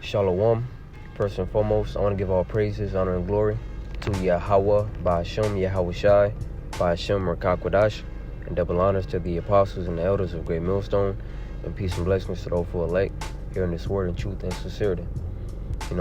Shalom. First and foremost, I want to give all praises, honor, and glory to Yahweh, Ba'ashem, Yahweh Shai, Ba'ashem, Merkakwadash, and double honors to the apostles and the elders of Great Millstone, and peace and blessings to those who are elect, hearing this word in truth and sincerity.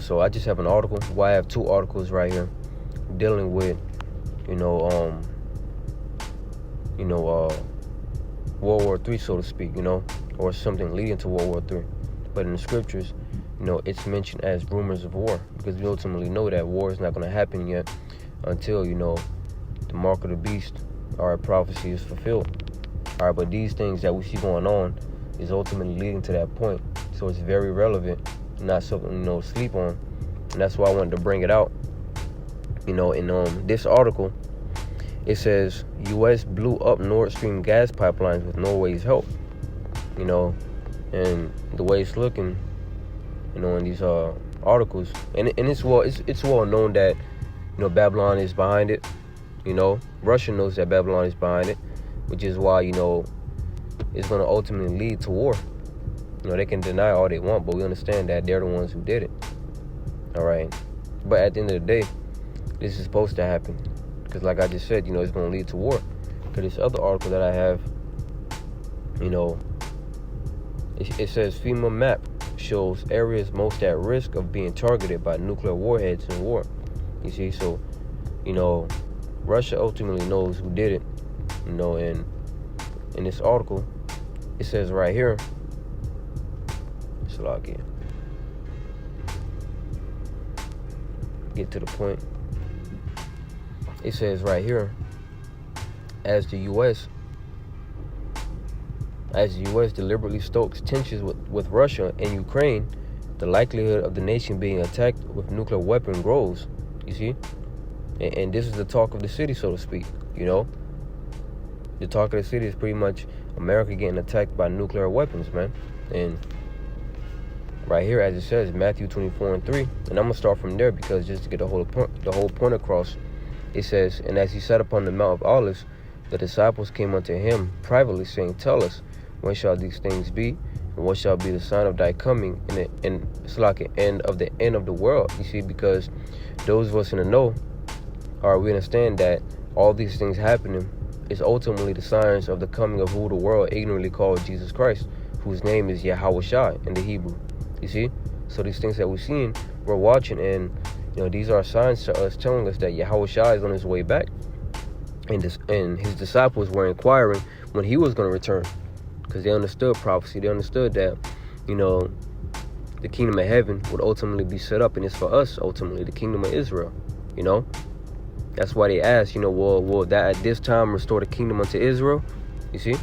So I just have an article. Well, I have two articles right here dealing with, World War III, so to speak, or something leading to World War III. But in the scriptures, it's mentioned as rumors of war, because we ultimately know that war is not going to happen yet until, the mark of the beast, our prophecy is fulfilled. All right, but these things that we see going on is ultimately leading to that point. So it's very relevant, not something, to sleep on. And that's why I wanted to bring it out. In this article, it says, U.S. blew up Nord Stream gas pipelines with Norway's help. And the way it's looking, in these articles, and it's well known that, Babylon is behind it. Russia knows that Babylon is behind it, which is why, it's going to ultimately lead to war. They can deny all they want, but we understand that they're the ones who did it. All right. But at the end of the day, this is supposed to happen. Because like I just said, it's going to lead to war. Because this other article that I have, it says FEMA map shows areas most at risk of being targeted by nuclear warheads in war. You see, so, Russia ultimately knows who did it. And in this article, it says right here, let's log in. Get to the point. It says right here, as the U.S. deliberately stokes tensions with Russia and Ukraine, the likelihood of the nation being attacked with nuclear weapon grows. You see? And this is the talk of the city, so to speak. The talk of the city is pretty much America getting attacked by nuclear weapons, man. And right here, as it says, Matthew 24:3, and I'm going to start from there because just to get the whole point across, it says, and as he sat upon the Mount of Olives, the disciples came unto him privately, saying, Tell us, when shall these things be? And what shall be the sign of thy coming and it's like an end of the world? You see, because those of us in the know, we understand that all these things happening is ultimately the signs of the coming of who the world ignorantly called Jesus Christ, whose name is Yahweh Shai in the Hebrew. You see? So these things that we're seeing, we're watching, and these are signs to us telling us that Yahweh Shai is on his way back. And his disciples were inquiring when he was going to return, because they understood prophecy. They understood that, the kingdom of heaven would ultimately be set up, and it's for us, ultimately, the kingdom of Israel. That's why they asked, will that at this time restore the kingdom unto Israel? You see?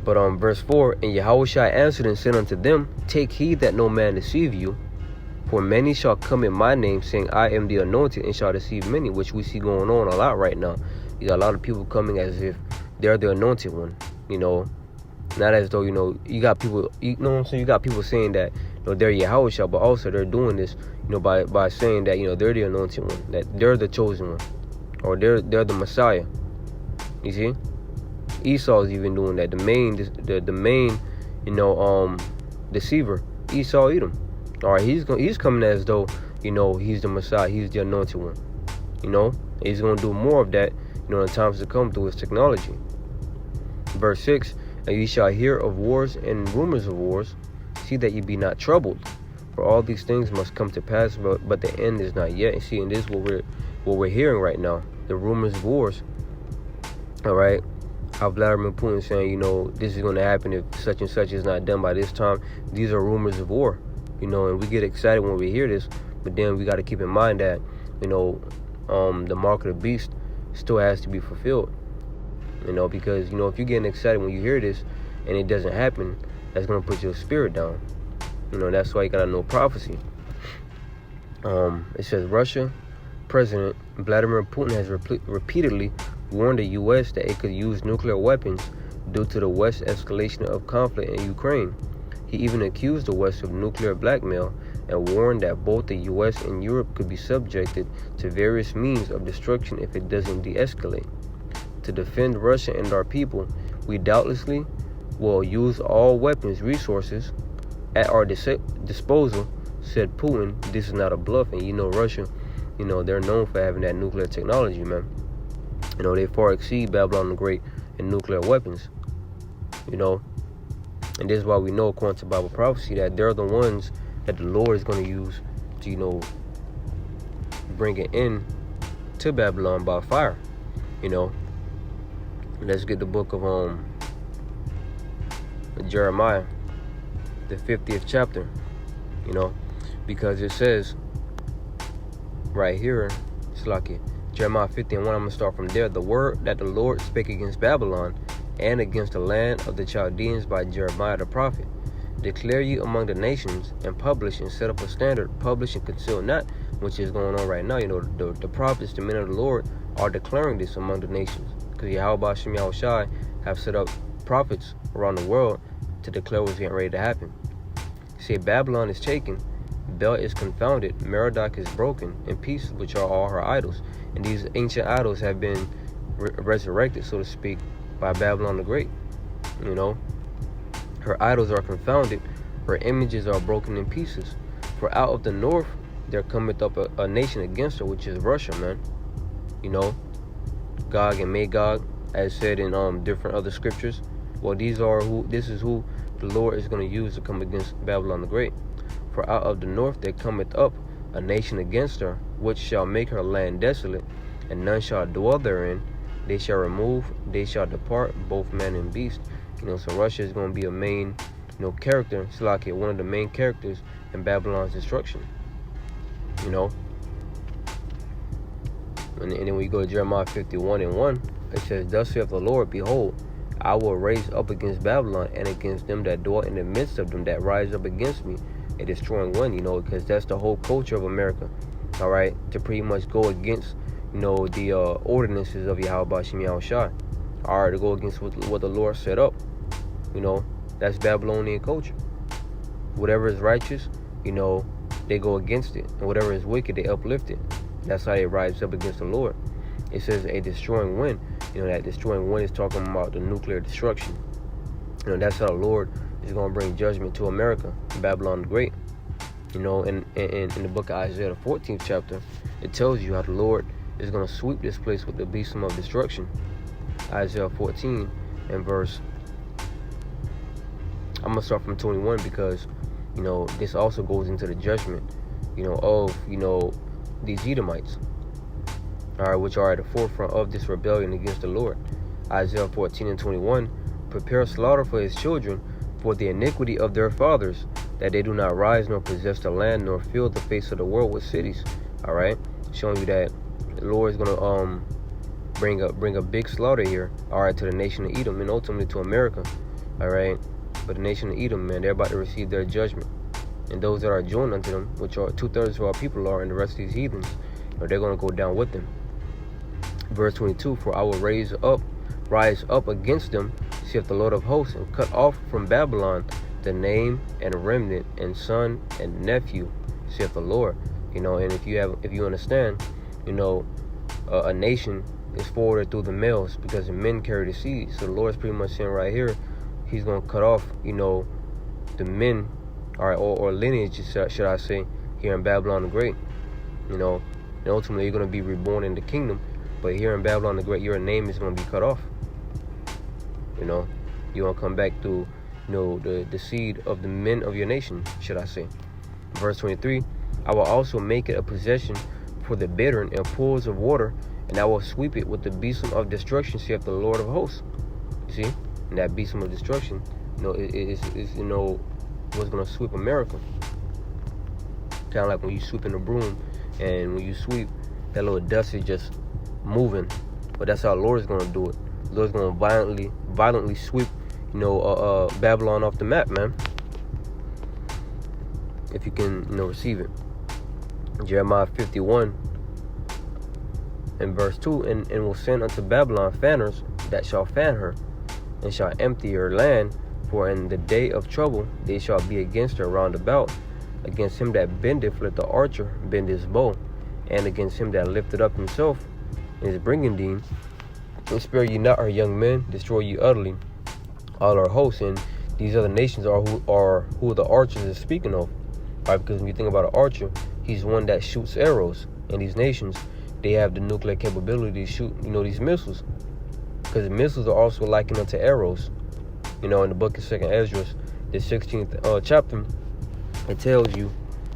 But verse 4, and Yahweh Shai answered and said unto them, Take heed that no man deceive you, for many shall come in my name, saying, I am the anointed, and shall deceive many, which we see going on a lot right now. You got a lot of people coming as if they're the anointed one, not as though, you got people, you got people saying that, they're Yahweh Shai, but also they're doing this, by saying that, they're the anointed one, that they're the chosen one, or they're the Messiah. You see? Esau is even doing that. The main, deceiver, Esau Edom. All right, he's coming as though, he's the Messiah, he's the anointed one. He's going to do more of that, in times to come through his technology. Verse 6, and ye shall hear of wars and rumors of wars. See that ye be not troubled, for all these things must come to pass, but the end is not yet. And see, and this is what we're hearing right now, the rumors of wars. All right, how Vladimir Putin saying, this is going to happen if such and such is not done by this time. These are rumors of war, and we get excited when we hear this, but then we got to keep in mind that, the mark of the beast still has to be fulfilled, because, if you're getting excited when you hear this and it doesn't happen, that's going to put your spirit down. That's why you got to know prophecy. It says Russia President Vladimir Putin has repeatedly warned the U.S. that it could use nuclear weapons due to the West's escalation of conflict in Ukraine. He even accused the West of nuclear blackmail and warned that both the U.S. and Europe could be subjected to various means of destruction if it doesn't de-escalate. To defend Russia and our people, we doubtlessly will use all weapons, resources, at our disposal, said Putin. This is not a bluff. And Russia, they're known for having that nuclear technology, man. They far exceed Babylon the Great in nuclear weapons. And this is why we know, according to Bible prophecy, that they're the ones that the Lord is going to use to, bring it in to Babylon by fire. Let's get the book of Jeremiah, the 50th chapter, because it says right here, it's like Jeremiah 50 and 1, I'm going to start from there. The word that the Lord spake against Babylon and against the land of the Chaldeans by Jeremiah the prophet. Declare ye among the nations, and publish and set up a standard, publish and conceal not, which is going on right now. The prophets, the men of the Lord, are declaring this among the nations, because Yahweh Shem Yahushai have set up prophets around the world to declare what's getting ready to happen. See, Babylon is taken, Bel is confounded, Merodach is broken in pieces, which are all her idols. And these ancient idols have been resurrected, so to speak, by Babylon the Great. Her idols are confounded, her images are broken in pieces. For out of the north there cometh up a nation against her, which is Russia, man. Gog and Magog, as said in different other scriptures. Well, this is who the Lord is going to use to come against Babylon the Great. For out of the north there cometh up a nation against her, which shall make her land desolate, and none shall dwell therein. They shall remove, they shall depart, both man and beast. So Russia is going to be a main, character. It's like one of the main characters in Babylon's destruction. And then when you go to Jeremiah 51 and 1, it says, Thus saith the Lord, Behold, I will raise up against Babylon and against them that dwell in the midst of them that rise up against me, a destroying one, because that's the whole culture of America, all right, to pretty much go against, the ordinances of Yahweh Shem Yahushai, all right, to go against what the Lord set up. That's Babylonian culture. Whatever is righteous, they go against it, and whatever is wicked, they uplift it. That's how they rise up against the Lord. It says a destroying wind. That destroying wind is talking about the nuclear destruction. That's how the Lord is going to bring judgment to America, Babylon the Great. In the book of Isaiah, the 14th chapter, it tells you how the Lord is going to sweep this place with the besom of destruction. Isaiah 14 and verse, I'm going to start from 21, because, this also goes into the judgment, of, these Edomites, all right, which are at the forefront of this rebellion against the Lord. Isaiah 14 and 21, prepare slaughter for his children, for the iniquity of their fathers, that they do not rise nor possess the land, nor fill the face of the world with cities. All right, showing you that the Lord is going to bring a big slaughter here, all right, to the nation of Edom, and ultimately to America, all right. But the nation of Edom, man, they're about to receive their judgment, and those that are joined unto them, which are 2/3 of our people are, and the rest of these heathens, they're going to go down with them. Verse 22, for I will rise up against them, saith the Lord of hosts, and cut off from Babylon the name and remnant and son and nephew, saith the Lord. And if you understand, a nation is forwarded through the males, because the men carry the seed. So the Lord's pretty much saying right here, he's going to cut off, the men, all right, or lineage, should I say, here in Babylon the Great. And ultimately you're going to be reborn in the kingdom. But here in Babylon the Great, your name is going to be cut off. You're going to come back to, the seed of the men of your nation, should I say. Verse 23, I will also make it a possession for the bittern and pools of water, and I will sweep it with the besom of destruction, saith the Lord of hosts. You see? And that besom of destruction, is what's going to sweep America. Kind of like when you sweep in a broom, and when you sweep, that little dust is just moving. But that's how the Lord is going to do it. The Lord's going to violently sweep, Babylon off the map, man. If you can, receive it. Jeremiah 51 and verse 2, and will send unto Babylon fanners that shall fan her, and shall empty her land, for in the day of trouble they shall be against her round about. Against him that bendeth, let the archer bend his bow, and against him that lifted up himself in his brigandine. And spare ye not our young men, destroy ye utterly all our hosts, and These other nations are who the archers is speaking of, right? Because when you think about an archer, he's one that shoots arrows. And these nations, they have the nuclear capability to shoot, these missiles. Because the missiles are also likened unto arrows. In the book of 2nd Ezra, the 16th chapter, it tells you,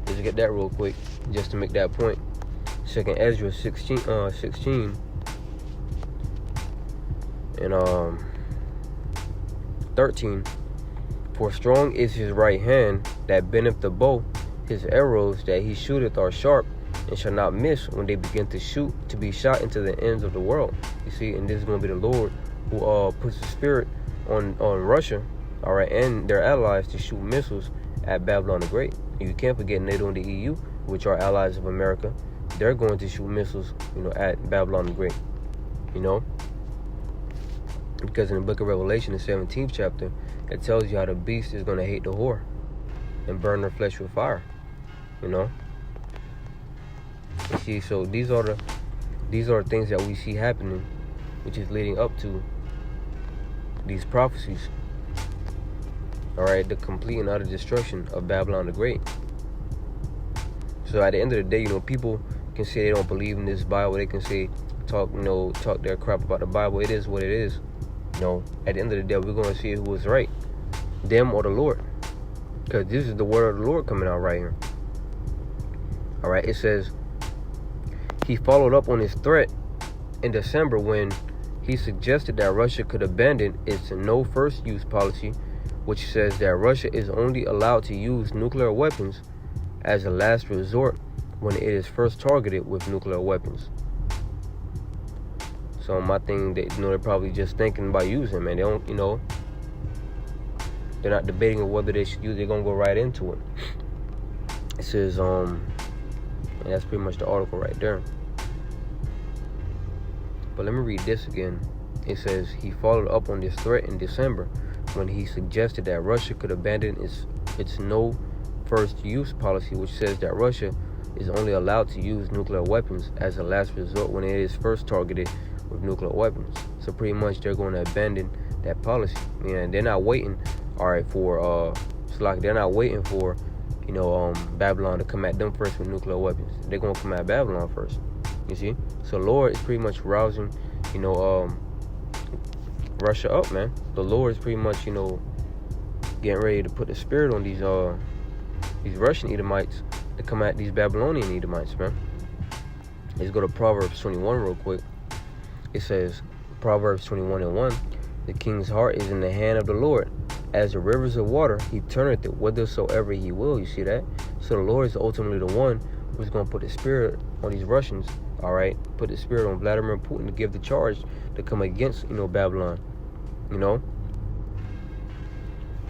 let's get that real quick, just to make that point. 2nd Ezra 16 and 13. For strong is his right hand that bendeth the bow, his arrows that he shooteth are sharp, and shall not miss when they begin to shoot, to be shot into the ends of the world. You see, and this is going to be the Lord who puts the spirit on Russia, all right, and their allies to shoot missiles at Babylon the Great. You can't forget NATO and the EU, which are allies of America. They're going to shoot missiles, at Babylon the Great. Because in the book of Revelation, the 17th chapter, it tells you how the beast is going to hate the whore and burn her flesh with fire. You see, so these are the things that we see happening, which is leading up to these prophecies. All right, the complete and utter destruction of Babylon the Great. So at the end of the day, people can say they don't believe in this Bible. They can say talk their crap about the Bible. It is what it is. At the end of the day, we're going to see who is right, them or the Lord, because this is the word of the Lord coming out right here. All right, it says he followed up on his threat in December when he suggested that Russia could abandon its no first use policy, which says that Russia is only allowed to use nuclear weapons as a last resort when it is first targeted with nuclear weapons. So my thing, they're probably just thinking about using, man. They don't, they're not debating on whether they should use. They're gonna go right into it. It says, and that's pretty much the article right there. But let me read this again. It says he followed up on this threat in December when he suggested that Russia could abandon its no first use policy, which says that Russia is only allowed to use nuclear weapons as a last resort when it is first targeted with nuclear weapons. So pretty much they're going to abandon that policy. They're not waiting, for they're not waiting for Babylon to come at them first with nuclear weapons. They're going to come at Babylon first. You see? So Lord is pretty much rousing, Russia up, man. The Lord is pretty much, getting ready to put the spirit on these Russian Edomites to come at these Babylonian Edomites, man. Let's go to Proverbs 21 real quick. It says, Proverbs 21:1, the king's heart is in the hand of the Lord. As the rivers of water, he turneth it whithersoever he will. You see that? So the Lord is ultimately the one who's going to put the spirit on these Russians, all right? Put the spirit on Vladimir Putin to give the charge to come against, Babylon,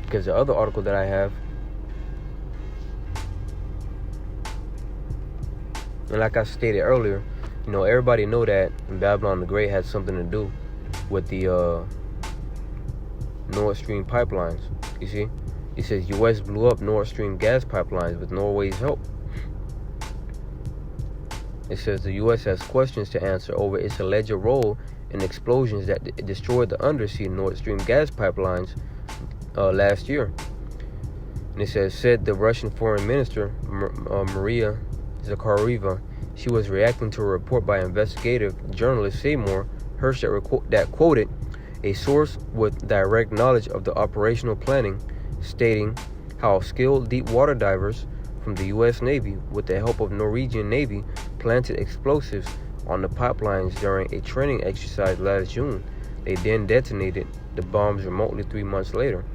Because the other article that I have, and like I stated earlier, everybody know that Babylon the Great had something to do with the Nord Stream pipelines. You see? It says U.S. blew up Nord Stream gas pipelines with Norway's help. It says the U.S. has questions to answer over its alleged role in explosions that destroyed the undersea Nord Stream gas pipelines last year. And it said the Russian Foreign Minister, Maria Zakharova, she was reacting to a report by investigative journalist Seymour Hersh that quoted a source with direct knowledge of the operational planning, stating how skilled deep water divers from the U.S. Navy, with the help of Norwegian Navy, planted explosives on the pipelines during a training exercise last June. They then detonated the bombs remotely 3 months later.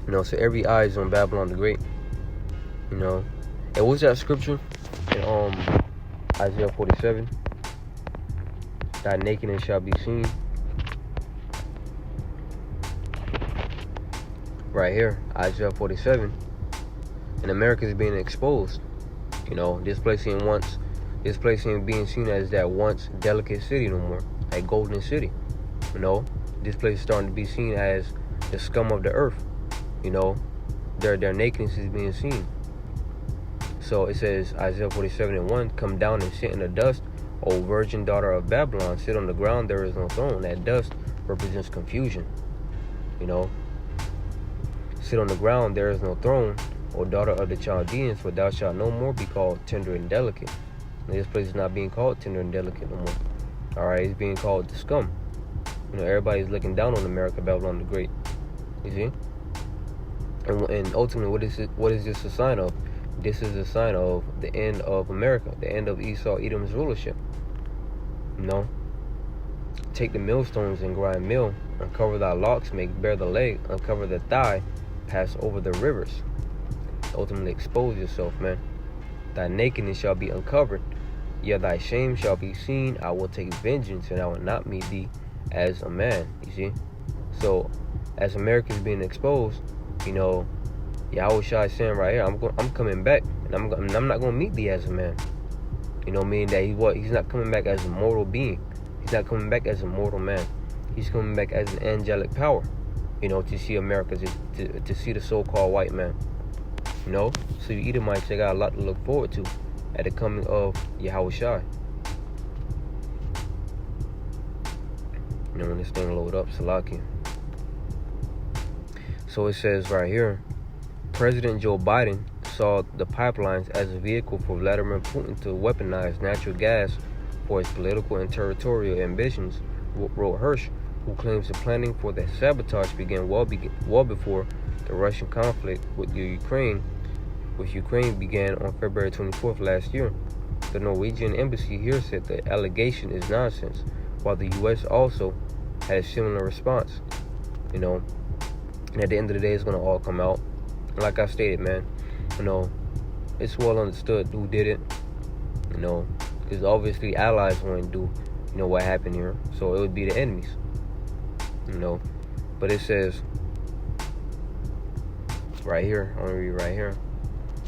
So every eye is on Babylon the Great. And what's that scripture in Isaiah 47? Thy nakedness shall be seen. Right here, Isaiah 47. And America is being exposed. This place ain't being seen as that once delicate city no more, that golden city. This place is starting to be seen as the scum of the earth. Their nakedness is being seen. So it says, Isaiah 47:1, come down and sit in the dust, O virgin daughter of Babylon, sit on the ground, there is no throne. That dust represents confusion. sit on the ground, there is no throne, O daughter of the Chaldeans, for thou shalt no more be called tender and delicate. And this place is not being called tender and delicate no more. Alright, it's being called the scum. Everybody's looking down on America, Babylon the Great. You see? And ultimately, what is this a sign of? This is a sign of the end of America, the end of Esau, Edom's rulership. Take the millstones and grind meal, uncover thy locks, make bare the leg, uncover the thigh, pass over the rivers. Ultimately expose yourself, man. Thy nakedness shall be uncovered, yea, thy shame shall be seen. I will take vengeance, and I will not meet thee as a man. You see? So, as America is being exposed, Yahweh Shai is saying right here, I'm coming back, and I'm not going to meet thee as a man. Meaning that he's not coming back as a mortal being. He's not coming back as a mortal man. He's coming back as an angelic power, to see America, to see the so-called white man. So you Edomites, they got a lot to look forward to at the coming of Yahweh Shai. When this thing load up, Salaki. So it says right here, President Joe Biden saw the pipelines as a vehicle for Vladimir Putin to weaponize natural gas for his political and territorial ambitions, wrote Hirsch, who claims the planning for the sabotage began well before the Russian conflict with Ukraine began on February 24th last year. The Norwegian embassy here said the allegation is nonsense, while the U.S. also had a similar response. And at the end of the day, it's going to all come out. And like I stated, man, it's well understood who did it, because obviously allies wouldn't do, what happened here. So it would be the enemies, But it says right here, I'm going to read right here.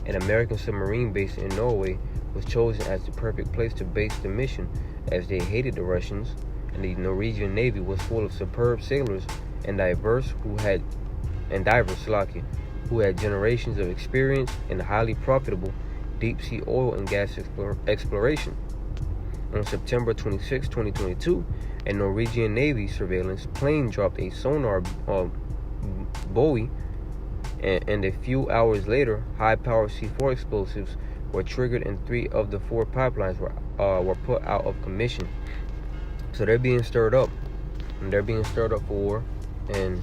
An American submarine base in Norway was chosen as the perfect place to base the mission, as they hated the Russians, and the Norwegian Navy was full of superb sailors and divers who had generations of experience in highly profitable deep-sea oil and gas exploration. On September 26, 2022, a Norwegian Navy surveillance plane dropped a sonar buoy, and a few hours later, high-powered C4 explosives were triggered and 3 of the 4 pipelines were put out of commission. So they're being stirred up. And they're being stirred up for war. And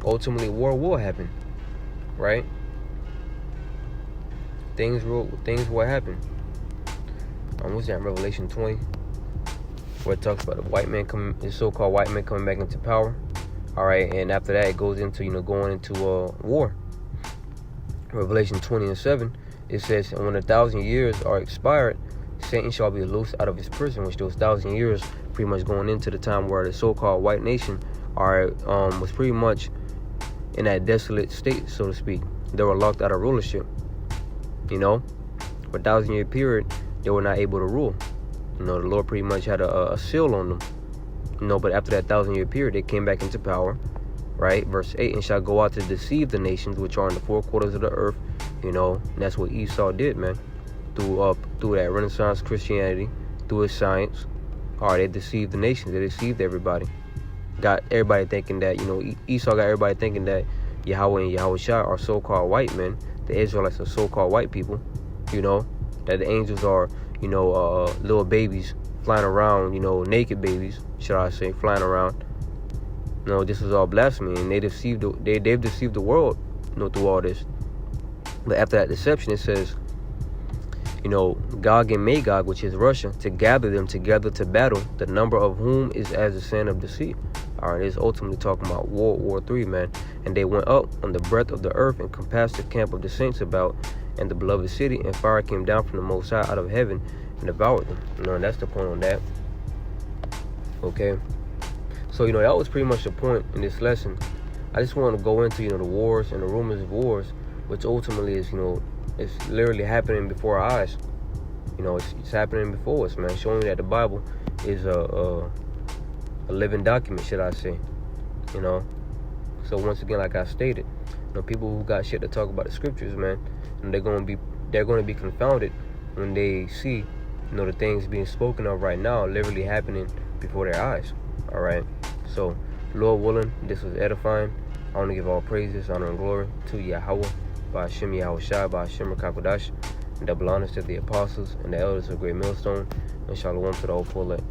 ultimately, war will happen. Right? Things will happen. What's that, Revelation 20? Where it talks about the so-called white man coming back into power. Alright, and after that, it goes into, going into war. Revelation 20:7, it says, and when 1,000 years are expired, Satan shall be loosed out of his prison, which those 1,000 years pretty much going into the time where the so-called white nation was pretty much in that desolate state, so to speak. They were locked out of rulership. For a 1,000-year period, they were not able to rule. The Lord pretty much had a seal on them. But after that 1,000-year period, they came back into power. Right? Verse 8, and shall go out to deceive the nations which are in the 4 quarters of the earth. And that's what Esau did, man. Through that Renaissance Christianity, through his science. They deceived the nations. They deceived everybody. Got everybody thinking that, Esau got everybody thinking that Yahweh and Yahweh Shai are so-called white men. The Israelites are so-called white people. That the angels are, little babies flying around, naked babies, should I say, flying around. This was all blasphemy, and they've deceived the world, through all this. But after that deception, it says, Gog and Magog, which is Russia, to gather them together to battle, the number of whom is as the sand of the sea. It's ultimately talking about World War III, man. And they went up on the breadth of the earth and compassed the camp of the saints about, and the beloved city, and fire came down from the Most High out of heaven and devoured them. And that's the point on that. Okay. So, that was pretty much the point in this lesson. I just want to go into, the wars and the rumors of wars, which ultimately is, it's literally happening before our eyes. It's happening before us, man, showing that the Bible is a living document, should I say. So once again, like I stated, people who got shit to talk about the scriptures, man, and they're going to be confounded when they see, the things being spoken of right now literally happening before their eyes. All right. So, Lord willing, this was edifying. I want to give all praises, honor, and glory to Yahweh, by Hashem Yahweh Shai, by Hashem Rakakodash, and double honors to the apostles and the elders of Great Millstone, and shalom to the whole full elect.